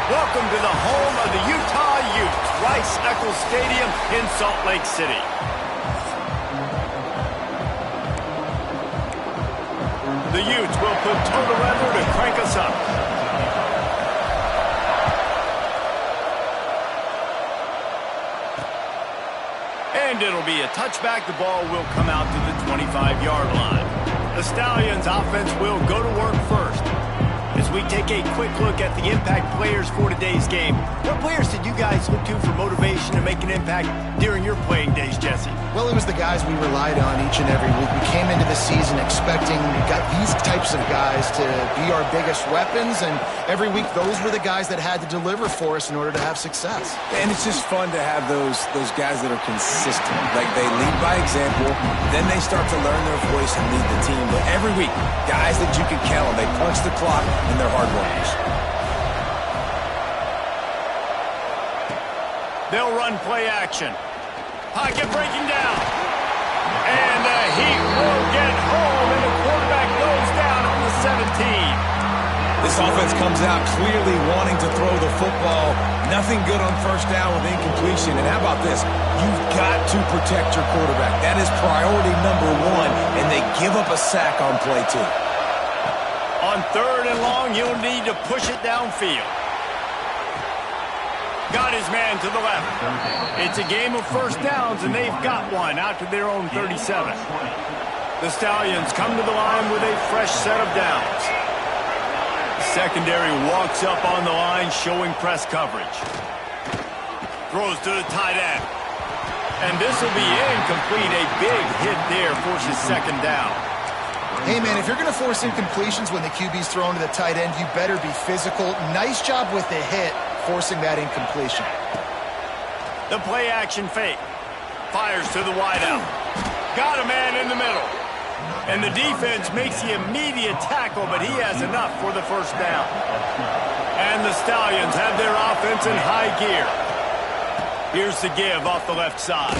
Welcome to the home of the Utah Utes, Rice-Eccles Stadium in Salt Lake City. The Utes will put total weather to crank us up. And it'll be a touchback. The ball will come out to the 25-yard line. The Stallions offense will go to work first. As we take a quick look at the impact players for today's game, what players did you guys look to for motivation to make an impact during your playing days, Jesse? Well, it was the guys we relied on each and every week. We came into the season expecting these types of guys to be our biggest weapons, and every week those were the guys that had to deliver for us in order to have success. And it's just fun to have those guys that are consistent. Like, they lead by example, then they start to learn their voice and lead the team. But every week, guys that you can count on, they punch the clock, and they're hard workers. They'll run play action. Pocket breaking down. And the Heat will get home, and the quarterback goes down on the 17. This offense comes out clearly wanting to throw the football. Nothing good on first down with incompletion. And how about this? You've got to protect your quarterback. That is priority number one, and they give up a sack on play two. On 3rd and long, you'll need to push it downfield. Got his man to the left. It's a game of first downs, and they've got one out to their own 37. The Stallions come to the line with a fresh set of downs. Secondary walks up on the line, showing press coverage. Throws to the tight end. And this will be incomplete. A big hit there forces second down. Hey, man, if you're going to force incompletions when the QB's thrown to the tight end, you better be physical. Nice job with the hit, forcing that incompletion. The play action fake. Fires to the wideout. Got a man in the middle. And the defense makes the immediate tackle, but he has enough for the first down. And the Stallions have their offense in high gear. Here's the give off the left side.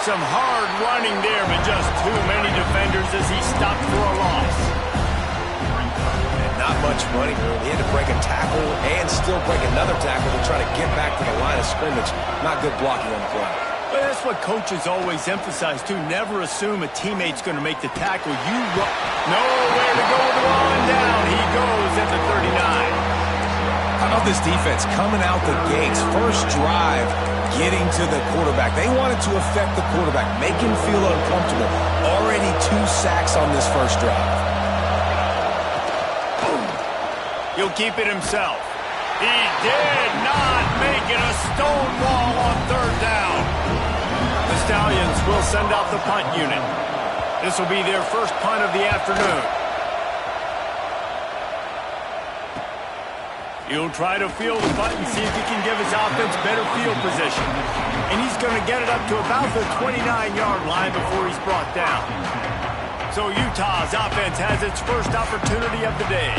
Some hard running there, but just too many defenders as he stopped for a loss. And not much running room. He had to break a tackle and still break another tackle to try to get back to the line of scrimmage. Not good blocking on the play. But that's what coaches always emphasize, too. Never assume a teammate's going to make the tackle. You nowhere to go with the ball, and down he goes at the 39. How about this defense coming out the gates? First drive, getting to the quarterback. They wanted to affect the quarterback, make him feel uncomfortable. Already 2 sacks on this first drive. He'll keep it himself. He did not make it a stonewall on 3rd down. The Stallions will send out the punt unit. This will be their first punt of the afternoon. He'll try to field the punt and see if he can give his offense better field position. And he's going to get it up to about the 29-yard line before he's brought down. So Utah's offense has its first opportunity of the day.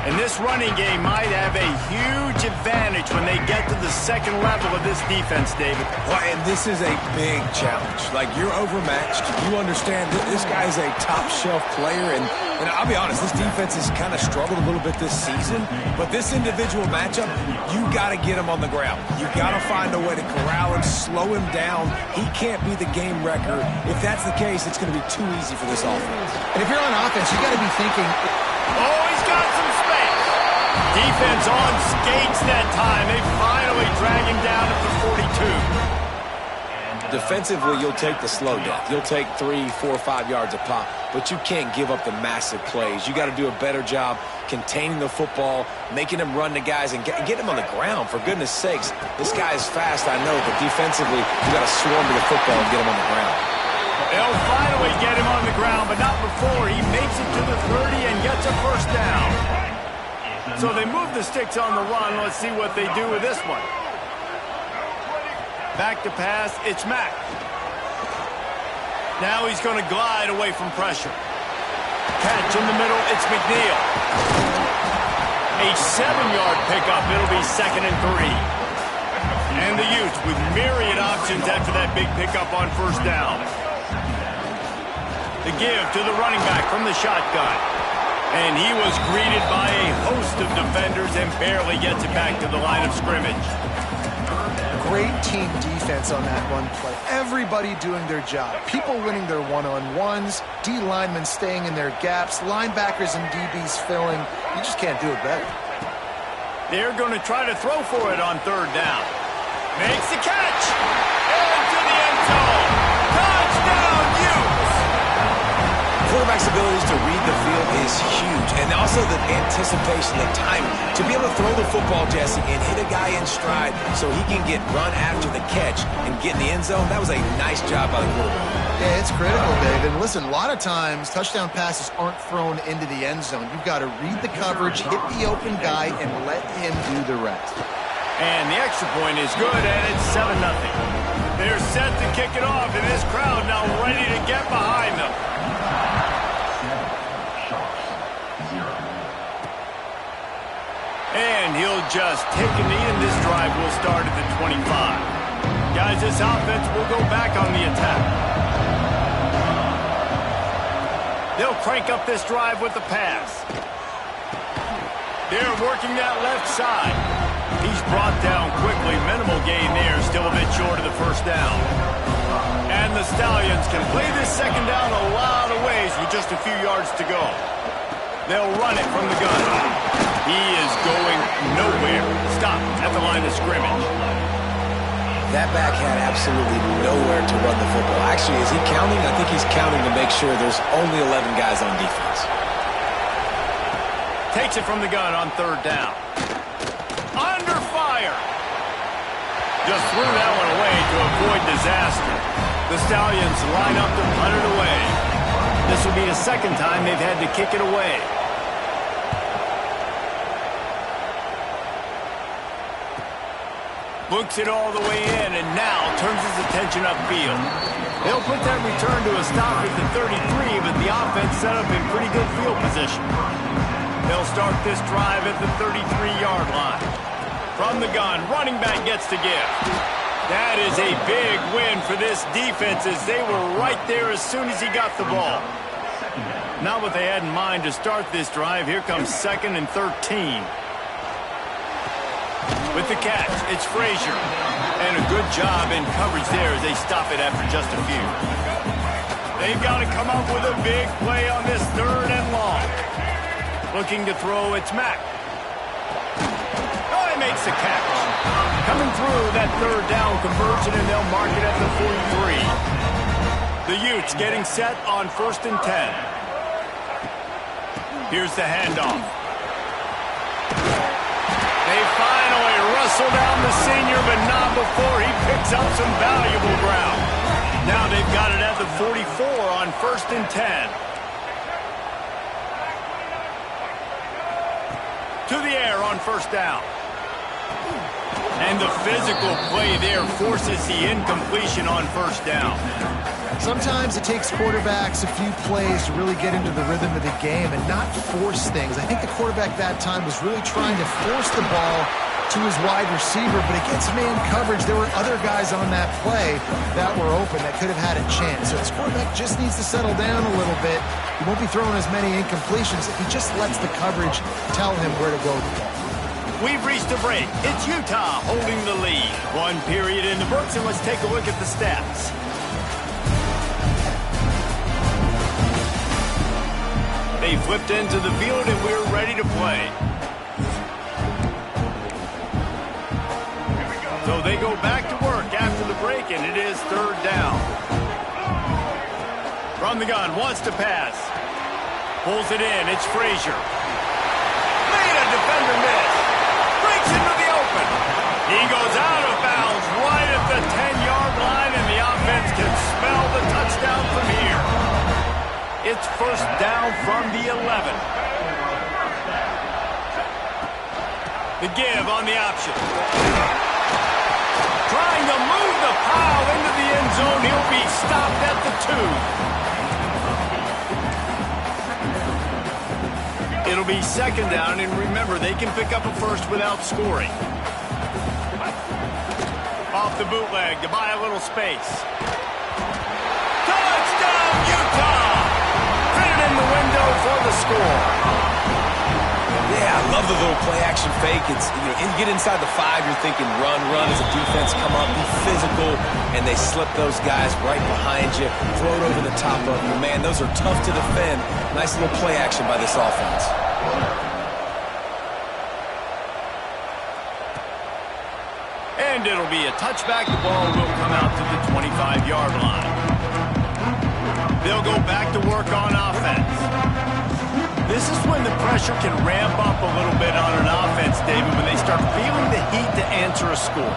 And this running game might have a huge advantage when they get to the second level of this defense, David. Well, and this is a big challenge. Like, you're overmatched. You understand that this guy's a top-shelf player. And I'll be honest, this defense has kind of struggled a little bit this season. But this individual matchup, you got to get him on the ground. You got to find a way to corral him, slow him down. He can't be the game wrecker. If that's the case, it's going to be too easy for this offense. And if you're on offense, you got to be thinking, oh, he's got some space. Defense on skates that time. They finally drag him down at the 42. Defensively, you'll take the slow death. You'll take 3, 4, 5 yards a pop, but you can't give up the massive plays. You got to do a better job containing the football, making him run to guys, and get him on the ground. For goodness sakes, this guy is fast, I know, but defensively, you got to swarm to the football and get him on the ground. They'll finally get him on the ground, but not before he makes it to the 30 and gets a first down. So they move the sticks on the run. Let's see what they do with this one. Back to pass, it's Mack. Now he's going to glide away from pressure. Catch in the middle, it's McNeil. A 7-yard pickup, it'll be 2nd and 3. And the Utes with myriad options after that big pickup on first down. The give to the running back from the shotgun. And he was greeted by a host of defenders and barely gets it back to the line of scrimmage. Great team defense on that run play. Everybody doing their job. People winning their one-on-ones, D linemen staying in their gaps, linebackers and DBs filling. You just can't do it better. They're going to try to throw for it on third down. Makes the catch. Into the end zone. Touchdown, Utes! Quarterback's abilities to read the field is huge, and also the anticipation, the timing. To be able to throw the football, Jesse, and hit a guy in stride so he can get run after the catch and get in the end zone, that was a nice job by the quarterback. Yeah, it's critical, Dave. And listen, a lot of times, touchdown passes aren't thrown into the end zone. You've got to read the coverage, hit the open guy, and let him do the rest. And the extra point is good, and it's 7-0. They're set to kick it off, and this crowd now ready to get behind them. And he'll just take a knee, and this drive will start at the 25. Guys, this offense will go back on the attack. They'll crank up this drive with the pass. They're working that left side. He's brought down quickly. Minimal gain there, still a bit short of the first down. And the Stallions can play this second down a lot of ways with just a few yards to go. They'll run it from the gun. He is going nowhere. Stop at the line of scrimmage. That back had absolutely nowhere to run the football. Actually, is he counting? I think he's counting to make sure there's only 11 guys on defense. Takes it from the gun on third down. Under fire. Just threw that one away to avoid disaster. The Stallions line up to punt it away. This will be the second time they've had to kick it away. Looks it all the way in, and now turns his attention upfield. They'll put that return to a stop at the 33, but the offense set up in pretty good field position. They'll start this drive at the 33-yard line. From the gun, running back gets to give. That is a big win for this defense, as they were right there as soon as he got the ball. Not what they had in mind to start this drive. Here comes 2nd and 13. With the catch, it's Frazier. And a good job in coverage there as they stop it after just a few. They've got to come up with a big play on this 3rd and long. Looking to throw, it's Mack. Oh, he makes the catch. Coming through that 3rd down conversion, and they'll mark it at the 43. The Utes getting set on 1st and 10. Here's the handoff. They finally wrestle down the senior, but not before he picks up some valuable ground. Now they've got it at the 44 on 1st and 10. To the air on 1st down. And the physical play there forces the incompletion on 1st down. Sometimes it takes quarterbacks a few plays to really get into the rhythm of the game and not force things. I think the quarterback that time was really trying to force the ball to his wide receiver, but against man coverage, there were other guys on that play that were open that could have had a chance. So this quarterback just needs to settle down a little bit. He won't be throwing as many incompletions if he just lets the coverage tell him where to go with the ball. We've reached a break. It's Utah holding the lead. 1 period in the books, and let's take a look at the stats. They flipped into the field, and we're ready to play. So they go back to work after the break, and it is 3rd down. From the gun, wants to pass. Pulls it in, it's Frazier. Made a defender miss. Breaks into the open. He goes out of bounds right at the 10-yard line, and the offense can smell the touchdown from here. It's 1st down from the 11. The give on the option. Trying to move the pile into the end zone. He'll be stopped at the 2. It'll be 2nd down, and remember, they can pick up a first without scoring. Off the bootleg to buy a little space. Touchdown, Utah! In the window for the score. Yeah, I love the little play-action fake. It's, you get inside the 5, you're thinking run as a defense, come up, be physical, and they slip those guys right behind you, throw it over the top of you. Man, those are tough to defend. Nice little play action by this offense. And it'll be a touchback. The ball will come out to the 25-yard line. They'll go back to work on offense. This is when the pressure can ramp up a little bit on an offense, David, when they start feeling the heat to answer a score.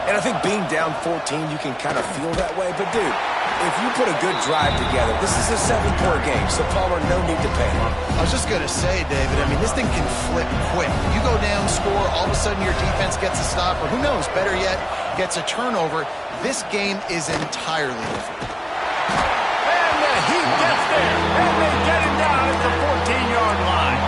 And I think being down 14, you can kind of feel that way. But, dude, if you put a good drive together, this is a 7-quarter game, so Palmer, no need to panic. I was just going to say, David, I mean, this thing can flip quick. You go down, score, all of a sudden your defense gets a stop, or who knows, better yet, gets a turnover. This game is entirely different. And the heat gets there, and they get him down at the 14-yard line.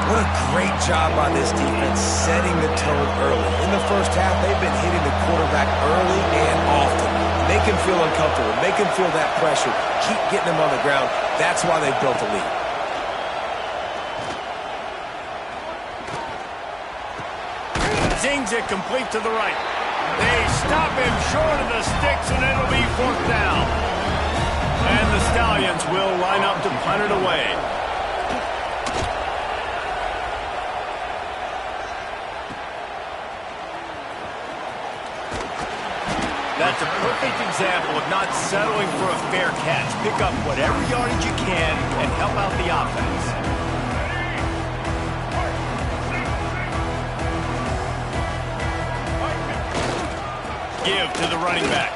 What a great job by this defense setting the tone early. In the first half, they've been hitting the quarterback early and often. Make him feel uncomfortable. Make him feel that pressure. Keep getting him on the ground. That's why they've built a lead. Zings it complete to the right. They stop him short of the sticks, and it'll be 4th down. And the Stallions will line up to punt it away. That's a perfect example of not settling for a fair catch. Pick up whatever yardage you can and help out the offense. Give to the running back.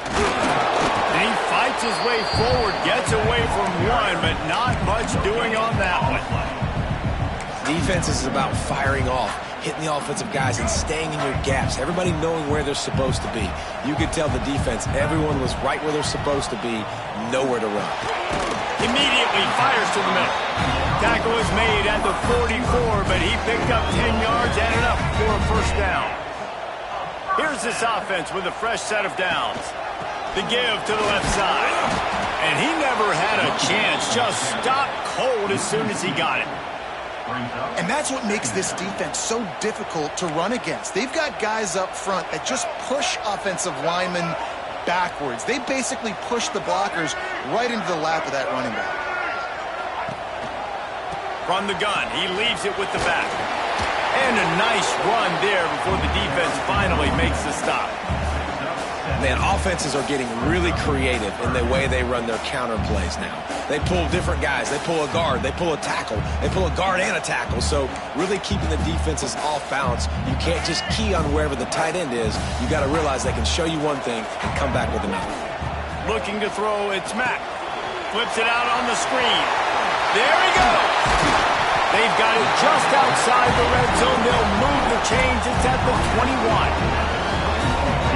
And he fights his way forward, gets away from one, but not much doing on that one. Defense is about firing off, hitting the offensive guys and staying in your gaps. Everybody knowing where they're supposed to be. You could tell the defense, everyone was right where they're supposed to be, nowhere to run. Immediately fires to the middle. Tackle is made at the 44, but he picked up 10 yards and enough for a 1st down. Here's this offense with a fresh set of downs. The give to the left side. And he never had a chance, just stopped cold as soon as he got it. And that's what makes this defense so difficult to run against. They've got guys up front that just push offensive linemen backwards. They basically push the blockers right into the lap of that running back. From the gun, he leaves it with the back. And a nice run there before the defense finally makes the stop. Man, offenses are getting really creative in the way they run their counter plays now. They pull different guys. They pull a guard. They pull a tackle. They pull a guard and a tackle. So really keeping the defenses off balance. You can't just key on wherever the tight end is. You got to realize they can show you one thing and come back with another. Looking to throw, it's Mack. Flips it out on the screen. There he goes. They've got it just outside the red zone. They'll move the chains. It's at the 21.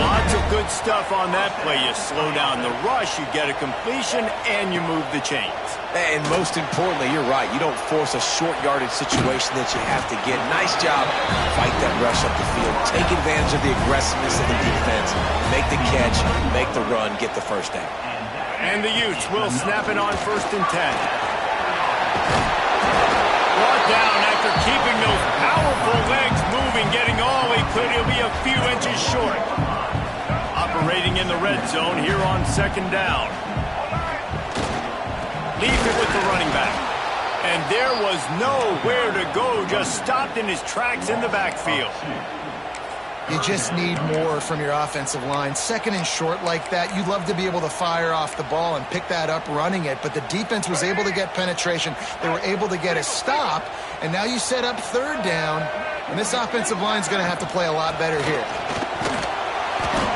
Lots of good stuff on that play. You slow down the rush, you get a completion, and you move the chains. And most importantly, you're right. You don't force a short yardage situation that you have to get. Nice job. Fight that rush up the field. Take advantage of the aggressiveness of the defense. Make the catch, make the run, get the 1st down. And the Utes will snap it on 1st and 10. Brought down after keeping those powerful legs moving, getting all he could. He'll be a few inches short. Operating in the red zone here on 2nd down. Leaves it with the running back. And there was nowhere to go, just stopped in his tracks in the backfield. You just need more from your offensive line. 2nd and short like that, you'd love to be able to fire off the ball and pick that up running it, but the defense was able to get penetration. They were able to get a stop, and now you set up 3rd down, and this offensive line's going to have to play a lot better here.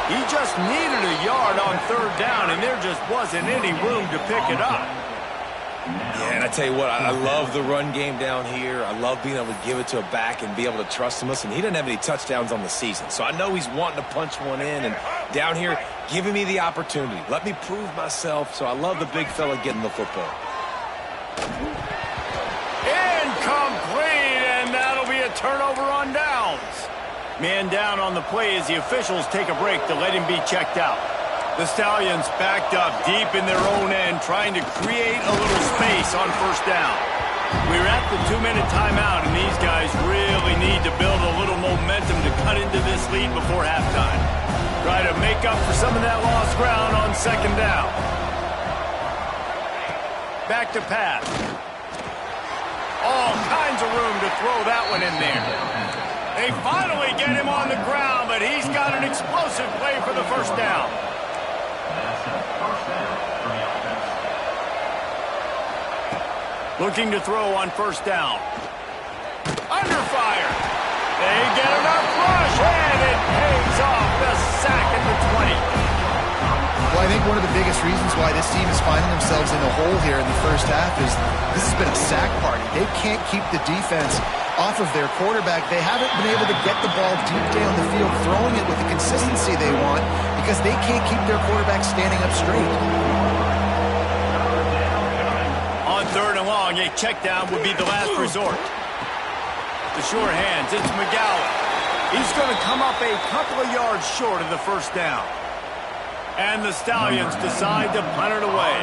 He just needed a yard on 3rd down, and there just wasn't any room to pick it up. Yeah, and I tell you what, I love the run game down here. I love being able to give it to a back and be able to trust him. Listen, he doesn't have any touchdowns on the season, so I know he's wanting to punch one in. And down here, giving me the opportunity. Let me prove myself, so I love the big fella getting the football. Incomplete, and that'll be a turnover on downs. Man down on the play as the officials take a break to let him be checked out. The Stallions backed up deep in their own end, trying to create a little space on 1st down. We're at the 2-minute timeout, and these guys really need to build a little momentum to cut into this lead before halftime. Try to make up for some of that lost ground on second down. Back to pass. All kinds of room to throw that one in there. They finally get him on the ground, but he's got an explosive play for the first down. Looking to throw on first down. Under fire. They get enough rush, and it pays off. The sack at the 20. Well, I think one of the biggest reasons why this team is finding themselves in the hole here in the first half is this has been a sack party. They can't keep the defense off of their quarterback. They haven't been able to get the ball deep down the field, throwing it with the consistency they want because they can't keep their quarterback standing up straight. On third and long, a check down would be the last resort. The sure hands, it's McGowan. He's going to come up a couple of yards short of the first down. And the Stallions decide to punt it away.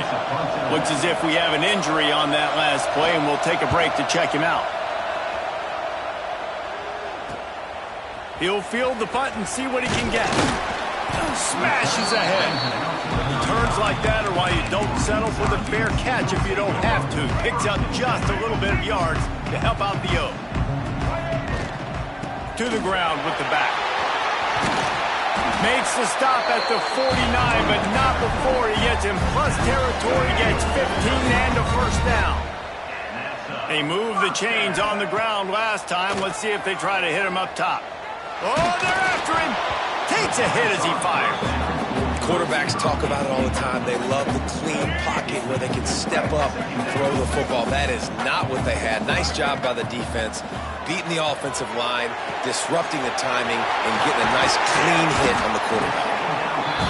Looks as if we have an injury on that last play, and we'll take a break to check him out. He'll field the punt and see what he can get. Smashes ahead. Turns like that are why you don't settle for the fair catch if you don't have to. Picks up just a little bit of yards to help out the O. To the ground with the back. Makes the stop at the 49, but not before he gets in plus territory, gets 15 and a first down. They moved the chains on the ground last time. Let's see if they try to hit him up top. Oh, they're after him. Takes a hit as he fires. Quarterbacks talk about it all the time. They love the clean pocket where they can step up and throw the football. That is not what they had. Nice job by the defense, beating the offensive line, disrupting the timing, and getting a nice clean hit on the quarterback.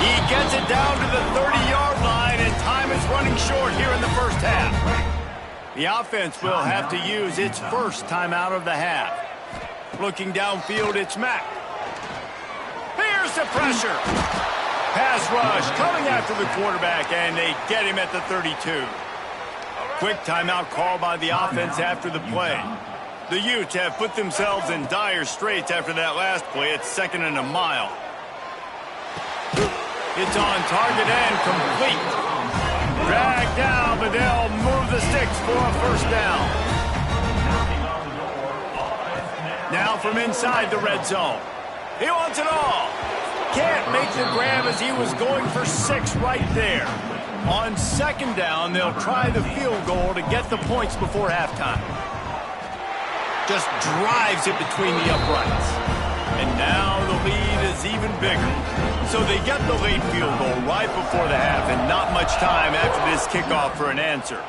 He gets it down to the 30-yard line, and time is running short here in the first half. The offense will have to use its first timeout of the half. Looking downfield, it's Mack. Here's the pressure. Pass rush coming after the quarterback, and they get him at the 32. Quick timeout call by the offense after the play. The Utes have put themselves in dire straits after that last play. It's 2nd and a mile. It's on target and complete. Dragged down, but they'll move the sticks for a first down. Now from inside the red zone. He wants it all. Can't make the grab as he was going for 6 right there. On second down, they'll try the field goal to get the points before halftime. Just drives it between the uprights. And now the lead is even bigger. So they get the late field goal right before the half, and not much time after this kickoff for an answer.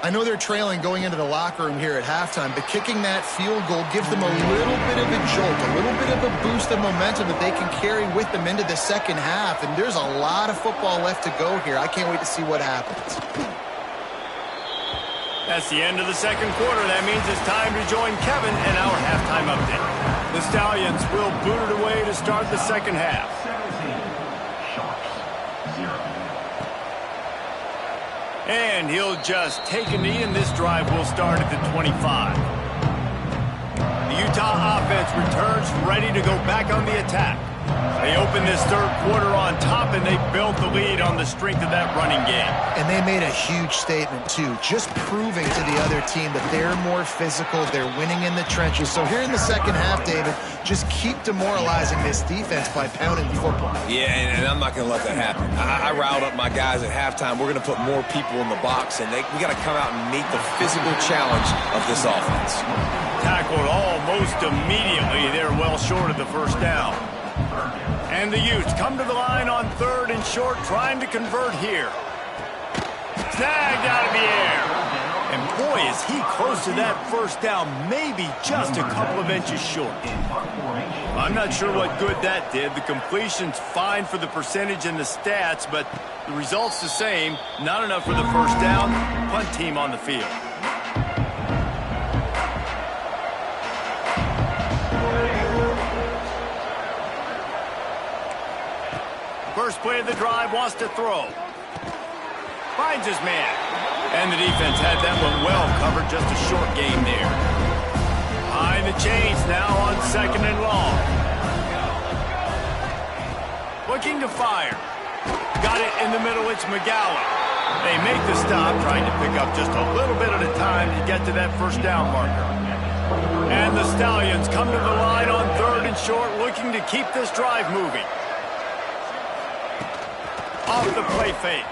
I know they're trailing going into the locker room here at halftime, but kicking that field goal gives them a little bit of a jolt, a little bit of a boost of momentum that they can carry with them into the second half. And there's a lot of football left to go here. I can't wait to see what happens. That's the end of the second quarter. That means it's time to join Kevin in our halftime update. The Stallions will boot it away to start the second half. And he'll just take a knee, and this drive will start at the 25. The Utah offense returns ready to go back on the attack. They open this third quarter on top, and they built the lead on the strength of that running game. And they made a huge statement, too, just proving to the other team that they're more physical, they're winning in the trenches. So here in the second half, David, just keep demoralizing this defense by pounding the football. Yeah, and I'm not going to let that happen. I riled up my guys at halftime. We're going to put more people in the box, and we got to come out and meet the physical challenge of this offense. Tackled almost immediately. They're well short of the first down. And the Utes come to the line on third and short, trying to convert here. Snagged out of the air. And boy, is he close to that first down, maybe just a couple of inches short. I'm not sure what good that did. The completion's fine for the percentage and the stats, but the result's the same. Not enough for the first down. Punt team on the field. First play of the drive, wants to throw. Finds his man. And the defense had that one well covered, just a short game there. Behind the chains now on 2nd and long. Looking to fire. Got it in the middle, it's McGowan. They make the stop, trying to pick up just a little bit at a time to get to that first down marker. And the Stallions come to the line on 3rd and short, looking to keep this drive moving. Off the play fake.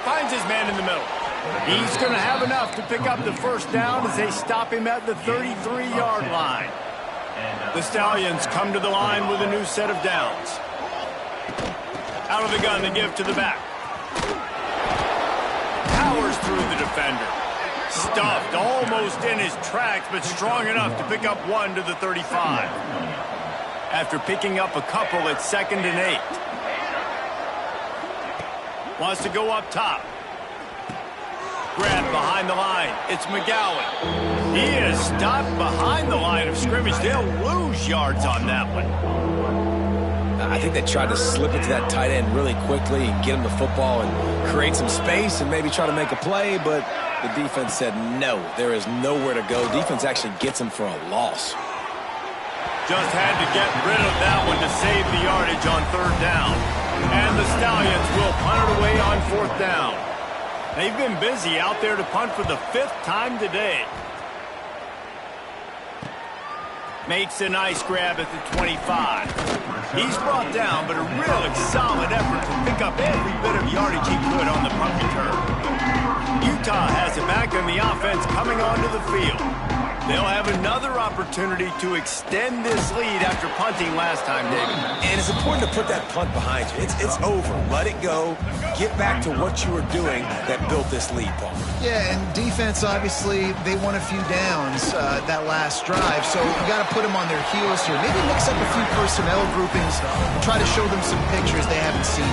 Finds his man in the middle. He's going to have enough to pick up the first down as they stop him at the 33-yard line. The Stallions come to the line with a new set of downs. Out of the gun to give to the back. Powers through the defender. Stuffed almost in his tracks, but strong enough to pick up one to the 35. After picking up a couple at 2nd and 8. Wants to go up top. Grab behind the line. It's McGowan. He is stopped behind the line of scrimmage. They'll lose yards on that one. I think they tried to slip it to that tight end really quickly and get him the football and create some space and maybe try to make a play, but the defense said no. There is nowhere to go. Defense actually gets him for a loss. Just had to get rid of that one to save the yardage on 3rd down. And the Stallions will punt it away on 4th down. They've been busy out there to punt for the 5th time today. Makes a nice grab at the 25. He's brought down, but a real solid effort to pick up every bit of yardage he could on the punt return. Utah has it back on the offense coming onto the field. They'll have another opportunity to extend this lead after punting last time, David. And it's important to put that punt behind you. It's over. Let it go. Get back to what you were doing that built this lead, Paul. Yeah, and defense, obviously, they won a few downs that last drive, so you got to put them on their heels here. Maybe mix up a few personnel groupings, try to show them some pictures they haven't seen.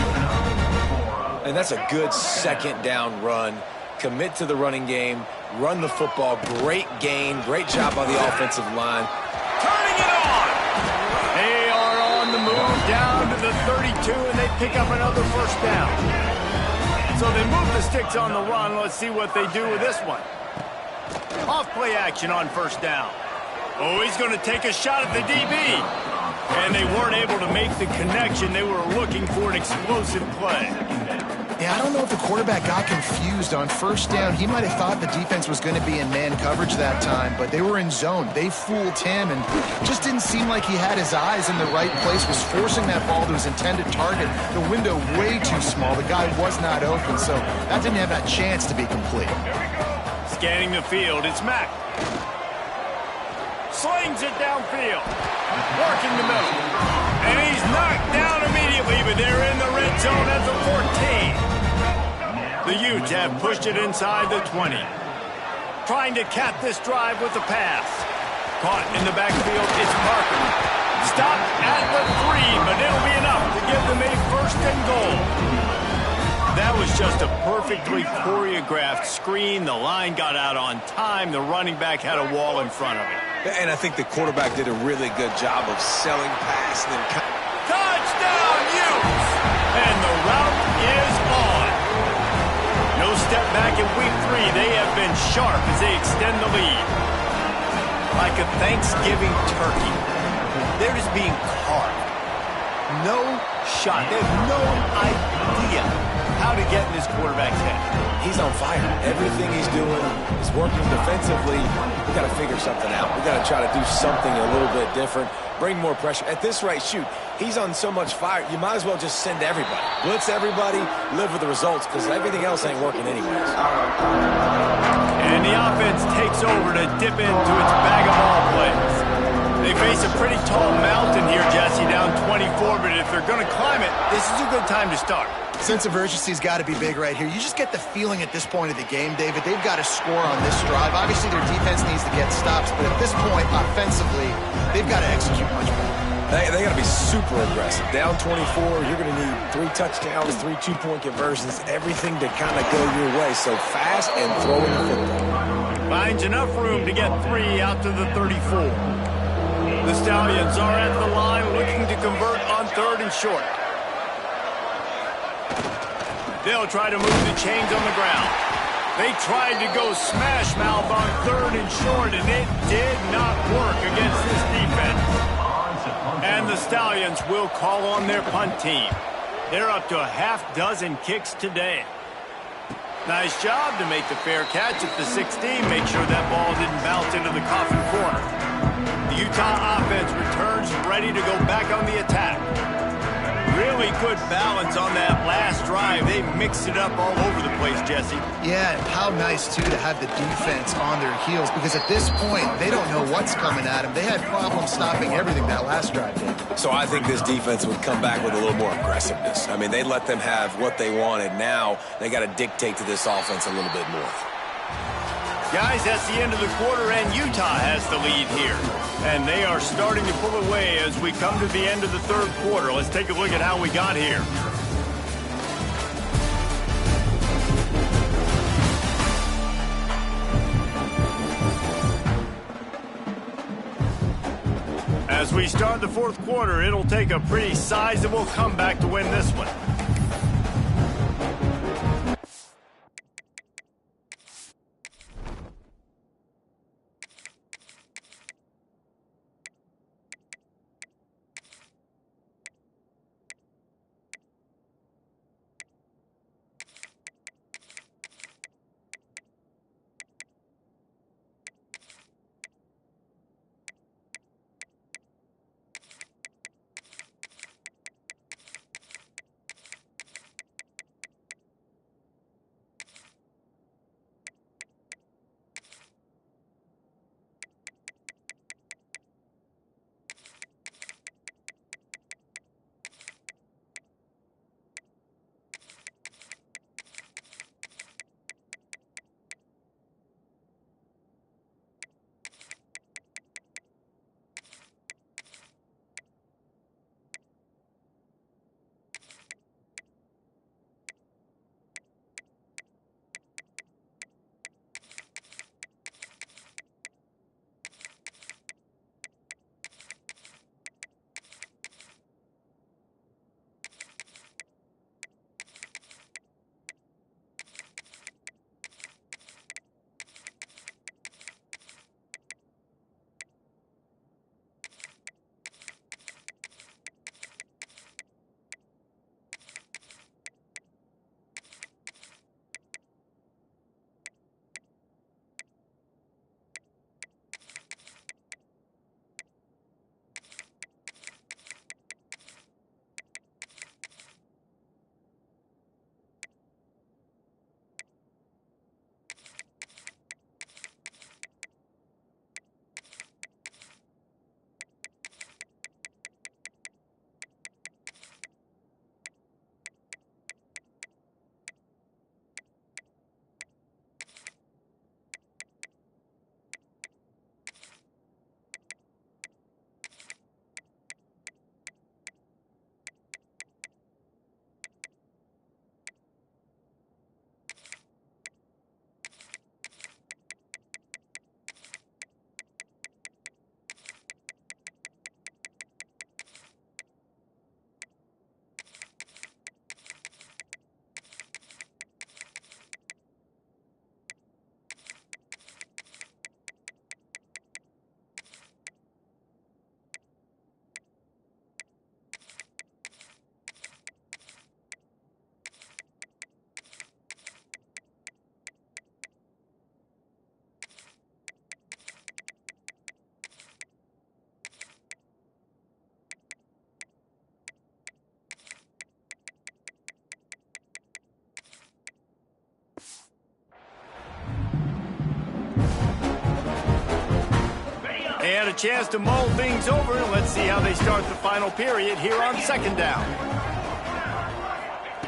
And that's a good 2nd down run. Commit to the running game, run the football, great gain, great job by the offensive line. Turning it on! They are on the move down to the 32, and they pick up another first down. So they move the sticks on the run. Let's see what they do with this one. Off play action on 1st down. Oh, he's going to take a shot at the DB. And they weren't able to make the connection. They were looking for an explosive play. Yeah, I don't know if the quarterback got confused on 1st down. He might have thought the defense was going to be in man coverage that time, but they were in zone. They fooled him and just didn't seem like he had his eyes in the right place, was forcing that ball to his intended target. The window way too small. The guy was not open, so that didn't have a chance to be complete. Scanning the field, it's Mack. Slings it downfield. Working the middle. And he's knocked down immediately, but they're in the red zone at the 14. The Utes have pushed it inside the 20. Trying to cap this drive with the pass. Caught in the backfield, it's Parker. Stopped at the 3, but it'll be enough to give them a 1st and goal. That was just a perfectly choreographed screen. The line got out on time. The running back had a wall in front of it. And I think the quarterback did a really good job of selling past and touchdown, Utes! And the route is on. No step back in week 3. They have been sharp as they extend the lead. Like a Thanksgiving turkey. They're just being carved. No shot. They have no idea how to get in this quarterback's head. He's on fire. Everything he's doing is working defensively. We got to figure something out. We got to try to do something a little bit different. Bring more pressure. At this rate, shoot, he's on so much fire, you might as well just send everybody. Blitz everybody, live with the results, because everything else ain't working anyways. And the offense takes over to dip into its bag of ball plays. They face a pretty tall mountain here, Jesse, down 24, but if they're going to climb it, this is a good time to start. Sense of urgency's got to be big right here. You just get the feeling at this point of the game, David, they've got to score on this drive. Obviously, their defense needs to get stops, but at this point, offensively, they've got to execute much better. They got to be super aggressive. Down 24, you're going to need 3 touchdowns, 3 two-point conversions, everything to kind of go your way. So fast and throwing the football. Finds enough room to get 3 out to the 34. The Stallions are at the line looking to convert on 3rd and short. They'll try to move the chains on the ground. They tried to go smash mouth on 3rd and short, and it did not work against this defense. And the Stallions will call on their punt team. They're up to a half-dozen kicks today. Nice job to make the fair catch at the 16. Make sure that ball didn't bounce into the coffin corner. The Utah offense returns ready to go back on the attack. Really good balance on that last drive. They mixed it up all over the place, Jesse. Yeah, and how nice, too, to have the defense on their heels, because at this point, they don't know what's coming at them. They had problems stopping everything that last drive did. So I think this defense would come back with a little more aggressiveness. I mean, they let them have what they wanted. Now they got to dictate to this offense a little bit more. Guys, that's the end of the quarter, and Utah has the lead here. And they are starting to pull away as we come to the end of the 3rd quarter. Let's take a look at how we got here. As we start the 4th quarter, it'll take a pretty sizable comeback to win this one. They had a chance to mull things over, and let's see how they start the final period here on 2nd down.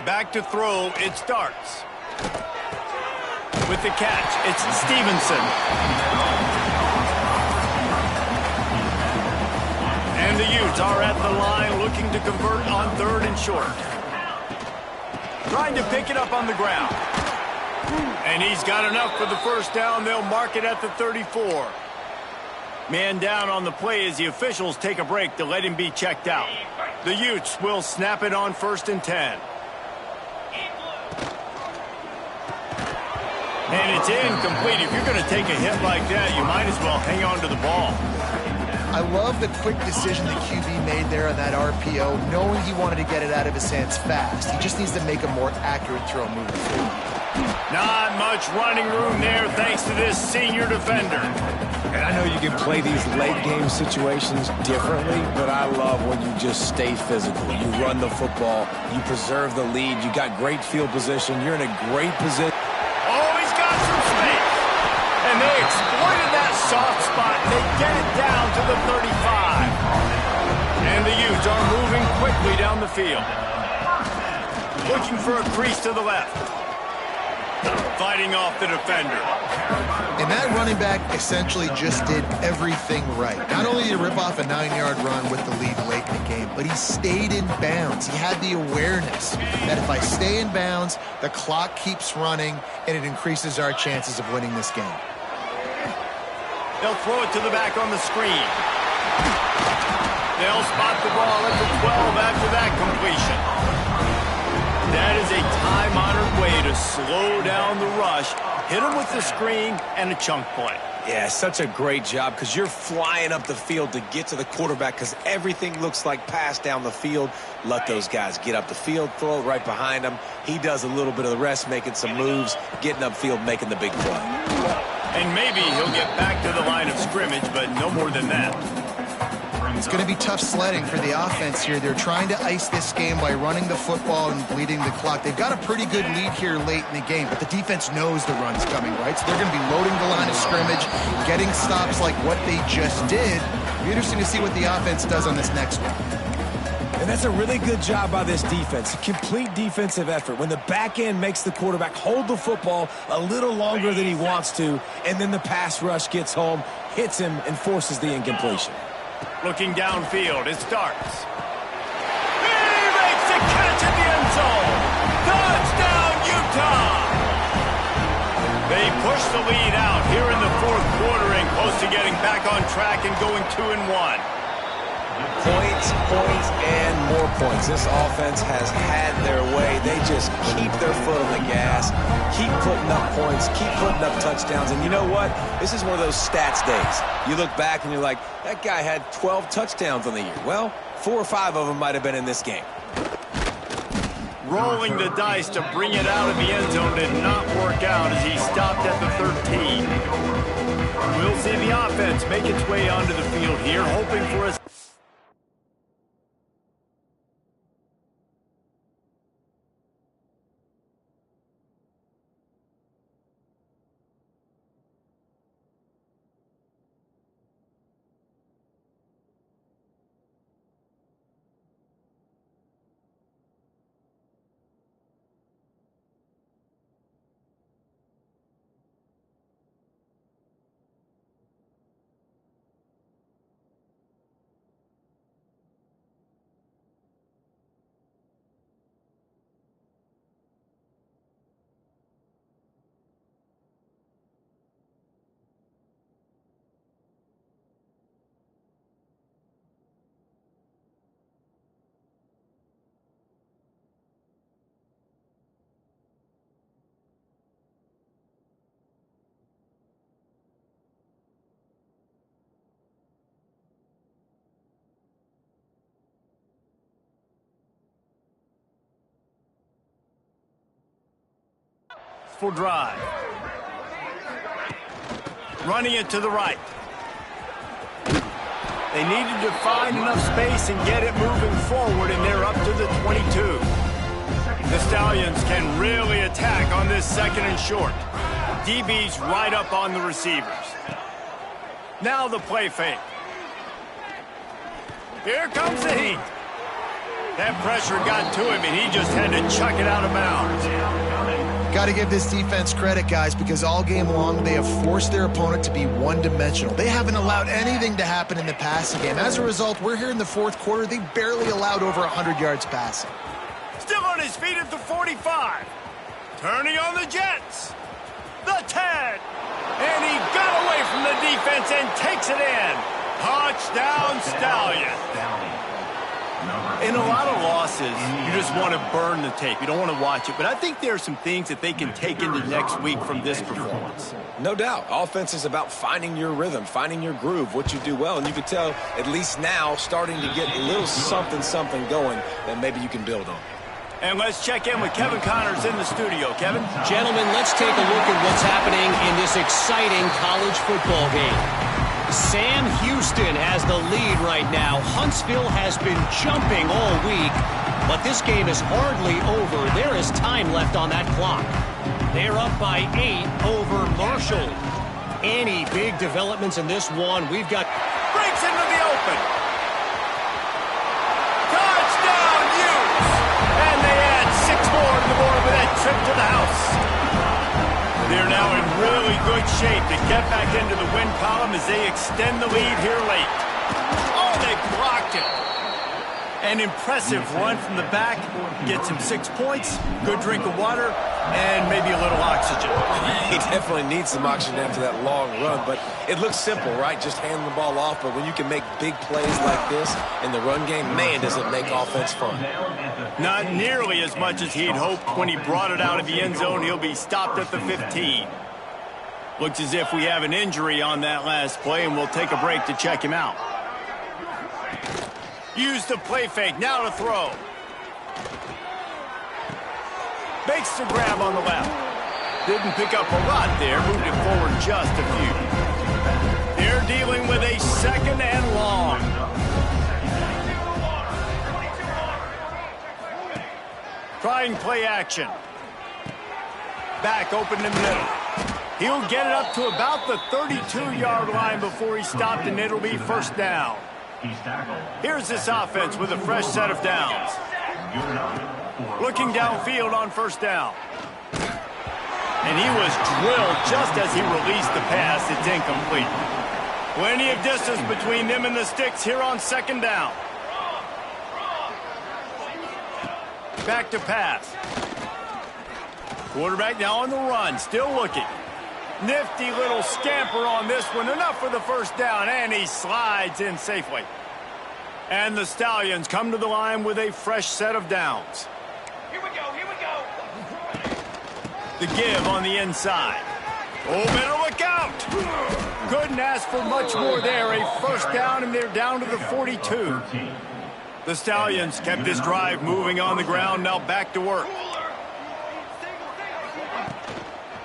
Back to throw, it starts. With the catch, it's Stevenson. And the Utes are at the line looking to convert on 3rd and short. Trying to pick it up on the ground. And he's got enough for the 1st down. They'll mark it at the 34. Man down on the play as the officials take a break to let him be checked out. The Utes will snap it on 1st and 10. And it's incomplete. If you're going to take a hit like that, you might as well hang on to the ball. I love the quick decision the QB made there on that RPO, knowing he wanted to get it out of his hands fast. He just needs to make a more accurate throw moving forward. Not much running room there thanks to this senior defender. And I know you can play these late game situations differently, but I love when you just stay physical. You run the football, you preserve the lead, you got great field position, you're in a great position. Oh, he's got some space. And they exploited that soft spot. They get it down to the 35. And the Utes are moving quickly down the field. Looking for a crease to the left. Fighting off the defender. And that running back essentially just did everything right. Not only did he rip off a 9-yard run with the lead late in the game, but he stayed in bounds. He had the awareness that if I stay in bounds, the clock keeps running, and it increases our chances of winning this game. They'll throw it to the back on the screen. They'll spot the ball at the 12 after that completion. That is a time-honored way to slow down the rush, hit him with the screen, and a chunk play. Yeah, such a great job because you're flying up the field to get to the quarterback because everything looks like pass down the field. Let those guys get up the field, throw it right behind him. He does a little bit of the rest, making some moves, getting upfield, making the big play. And maybe he'll get back to the line of scrimmage, but no more than that. It's going to be tough sledding for the offense here. They're trying to ice this game by running the football and bleeding the clock. They've got a pretty good lead here late in the game, but the defense knows the run's coming, right? So they're going to be loading the line of scrimmage, getting stops like what they just did. It'll be interesting to see what the offense does on this next one. And that's a really good job by this defense. A complete defensive effort. When the back end makes the quarterback hold the football a little longer than he wants to, and then the pass rush gets home, hits him, and forces the incompletion. Looking downfield, it starts. He makes the catch in the end zone. Touchdown, Utah! They push the lead out here in the fourth quarter and close to getting back on track and going 2-1. Points, points, and more points. This offense has had their way. They just keep their foot on the gas, keep putting up points, keep putting up touchdowns. And you know what? This is one of those stats days. You look back and you're like, that guy had 12 touchdowns on the year. Well, 4 or 5 of them might have been in this game. Rolling the dice to bring it out of the end zone did not work out as he stopped at the 13. We'll see the offense make its way onto the field here, hoping for a full drive. Running it to the right. They needed to find enough space and get it moving forward, and they're up to the 22. The Stallions can really attack on this second and short. DB's right up on the receivers. Now the play fake. Here comes the heat. That pressure got to him, and he just had to chuck it out of bounds. Got to give this defense credit, guys, because all game long they have forced their opponent to be one-dimensional. They haven't allowed anything to happen in the passing game. As a result, we're here in the fourth quarter. They barely allowed over 100 yards passing. Still on his feet at the 45. Turning on the Jets. The 10. And he got away from the defense and takes it in. Touchdown, Stallion. In a lot of losses, you just want to burn the tape. You don't want to watch it. But I think there are some things that they can take into next week from this performance. No doubt. Offense is about finding your rhythm, finding your groove, what you do well. And you can tell, at least now, starting to get a little something going that maybe you can build on. And let's check in with Kevin Connors in the studio. Kevin? Gentlemen, let's take a look at what's happening in this exciting college football game. Sam Houston has the lead right now. Huntsville has been jumping all week, but this game is hardly over. There is time left on that clock. They're up by 8 over Marshall. Any big developments in this one? We've got... Breaks into the open. Touchdown, Utes! And they add 6 more to the board with that trip to the house. They're now in really good shape to get back into the win column as they extend the lead here late. Oh, they blocked it. An impressive run from the back. Gets him 6 points, good drink of water, and maybe a little oxygen. He definitely needs some oxygen after that long run, but it looks simple, right? Just hand the ball off, but when you can make big plays like this in the run game, man, does it make offense fun. Not nearly as much as he'd hoped when he brought it out of the end zone. He'll be stopped at the 15. Looks as if we have an injury on that last play, and we'll take a break to check him out. Use the play fake, now to throw. Makes the grab on the left. Didn't pick up a lot there, moved it forward just a few. They're dealing with a 2nd and long. Trying play action. Back open in the middle. He'll get it up to about the 32-yard line before he's stopped, and it'll be 1st down. Here's this offense with a fresh set of downs. Looking downfield on 1st down. And he was drilled just as he released the pass. It's incomplete. Plenty of distance between them and the sticks here on 2nd down. Back to pass. Quarterback now on the run, still looking. Nifty little scamper on this one. Enough for the 1st down, and he slides in safely. And the Stallions come to the line with a fresh set of downs. Here we go. The give on the inside. Oh, better look out. Couldn't ask for much more there. A 1st down, and they're down to the 42. The Stallions kept this drive moving on the ground, now back to work.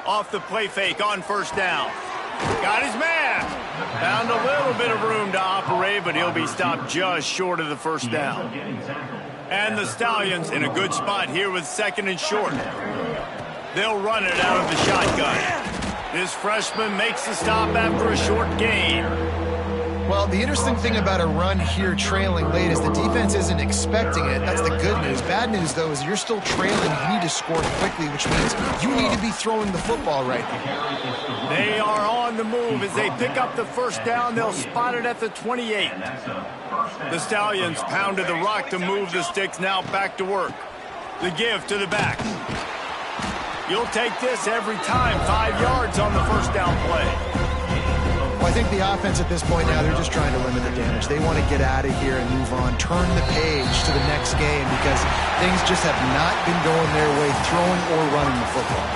Off the play fake on 1st down. Got his man. Found a little bit of room to operate, but he'll be stopped just short of the 1st down. And the Stallions in a good spot here with 2nd and short. They'll run it out of the shotgun. This freshman makes the stop after a short gain. Well, the interesting thing about a run here trailing late is the defense isn't expecting it. That's the good news. Bad news, though, is you're still trailing. You need to score quickly, which means you need to be throwing the football right now. They are on the move. As they pick up the 1st down, they'll spot it at the 28. The Stallions pounded the rock to move the sticks, now back to work. The give to the back. You'll take this every time. 5 yards on the 1st down play. Well, I think the offense at this point now, they're just trying to limit the damage. They want to get out of here and move on, turn the page to the next game because things just have not been going their way, throwing or running the football.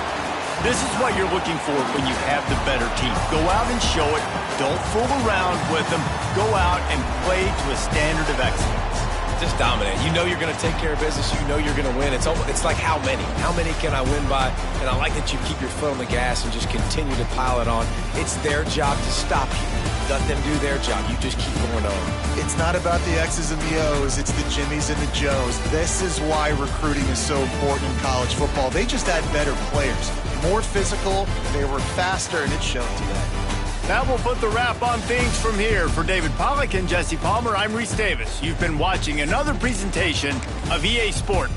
This is what you're looking for when you have the better team. Go out and show it. Don't fool around with them. Go out and play to a standard of excellence. Just dominate. You know you're going to take care of business. You know you're going to win. It's like how many? How many can I win by? And I like that you keep your foot on the gas and just continue to pile it on. It's their job to stop you. Let them do their job. You just keep going on. It's not about the X's and the O's. It's the Jimmies and the Joes. This is why recruiting is so important in college football. They just had better players. More physical. They were faster, and it showed today. That will put the wrap on things from here. For David Pollack and Jesse Palmer, I'm Reese Davis. You've been watching another presentation of EA Sport.